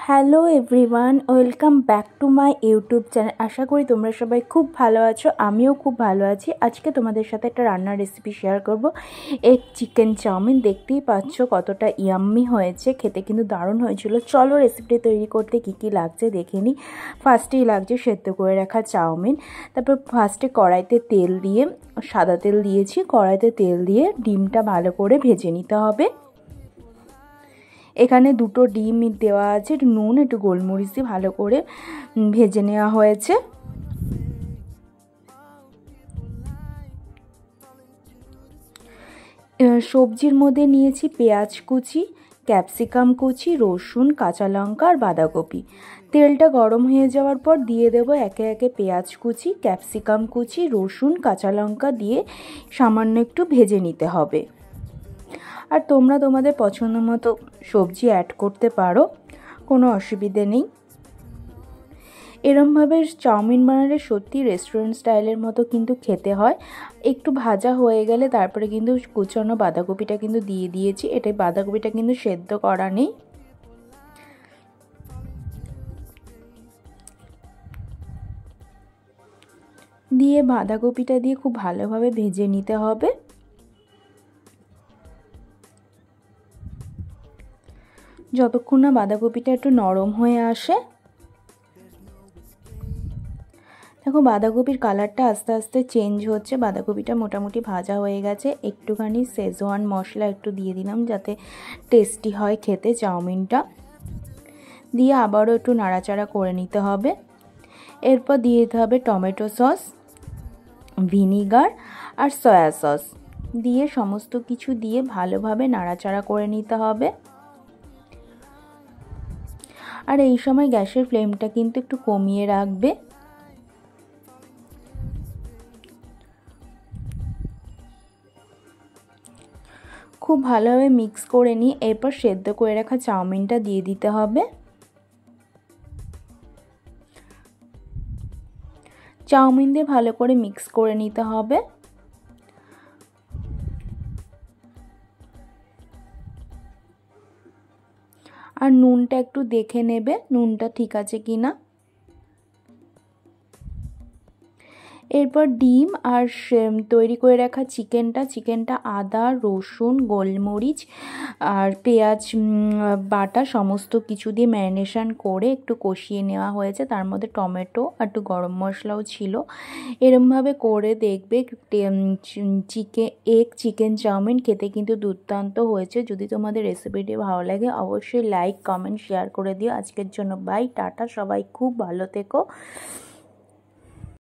Hello everyone, welcome back to my YouTube channel. আশা করি তোমরা সবাই খুব ভালো আছো, আমিও খুব ভালো আছি। আজকে তোমাদের সাথে একটা রান্নার রেসিপি শেয়ার করব। Egg chicken chowmein. দেখতেই পাচ্ছ কতটা ইয়াম্মি হয়েছে, খেতে কিন্তু দারুণ হয়েছিল। চলো রেসিপিটি তৈরি করতে কী কী লাগছে দেখে নিই। ফার্স্টেই লাগছে সেদ্ধ করে রাখা চাউমিন। তারপর ফার্স্টে কড়াইতে তেল দিয়ে, সাদা তেল দিয়েছি, কড়াইতে তেল দিয়ে ডিমটা ভালো করে ভেজে নিতে হবে। এখানে দুটো ডিম দেওয়া আছে, একটু নুন একটু গোলমরিচ দিয়ে ভালো করে ভেজে নেওয়া হয়েছে। সবজির মধ্যে নিয়েছি পেঁয়াজ কুচি, ক্যাপসিকাম কুচি, রসুন, কাঁচা লঙ্কা আর বাঁধাকপি। তেলটা গরম হয়ে যাওয়ার পর দিয়ে দেব একে একে পেঁয়াজ কুচি, ক্যাপসিকাম কুচি, রসুন, কাঁচা লঙ্কা দিয়ে সামান্য একটু ভেজে নিতে হবে। আর তোমরা তোমাদের পছন্দ মতো সবজি অ্যাড করতে পারো, কোনো অসুবিধে নেই। এরমভাবে চাউমিন বানালে সত্যি রেস্টুরেন্ট স্টাইলের মতো কিন্তু খেতে হয়। একটু ভাজা হয়ে গেলে তারপরে কিন্তু কুচানো বাঁধাকপিটা কিন্তু দিয়ে দিয়েছি। এটাই বাঁধাকপিটা কিন্তু সেদ্ধ করা নেই। দিয়ে বাঁধাকপিটা দিয়ে খুব ভালোভাবে ভেজে নিতে হবে। যতক্ষণ না বাঁধাকপিটা একটু নরম হয়ে আসে। দেখো বাঁধাকপির কালারটা আস্তে আস্তে চেঞ্জ হচ্ছে, বাঁধাকপিটা মোটামুটি ভাজা হয়ে গেছে। একটুখানি শেজওয়ান মশলা একটু দিয়ে দিলাম যাতে টেস্টি হয় খেতে চাউমিনটা। দিয়ে আবারও একটু নাড়াচাড়া করে নিতে হবে। এরপর দিয়ে দিতে হবে টমেটো সস, ভিনিগার আর সয়া সস। দিয়ে সমস্ত কিছু দিয়ে ভালোভাবে নাড়াচাড়া করে নিতে হবে। আর এই সময় গ্যাসের ফ্লেমটা কিন্তু একটু কমিয়ে রাখবে। খুব ভালোভাবে মিক্স করে নিয়ে এরপর সেদ্ধ করে রাখা চাউমিনটা দিয়ে দিতে হবে। চাউমিন দিয়ে ভালো করে মিক্স করে নিতে হবে। আর নুনটা একটু দেখে নেবে, নুনটা ঠিক আছে কি না। এরপর ডিম আর তৈরি করে রাখা চিকেনটা আদা, রসুন, গোলমরিচ আর পেঁয়াজ বাটা সমস্ত কিছু দিয়ে ম্যারিনেশন করে একটু কষিয়ে নেওয়া হয়েছে। তার মধ্যে টমেটো আর একটু গরম মশলাও ছিল। এরমভাবে করে দেখবে এগ চিকেন চাউমিন খেতে কিন্তু দুর্দান্ত হয়েছে। যদি তোমাদের রেসিপিটি ভালো লাগে অবশ্যই লাইক, কমেন্ট, শেয়ার করে দিও। আজকের জন্য বাই, টাটা, সবাই খুব ভালো থেকো।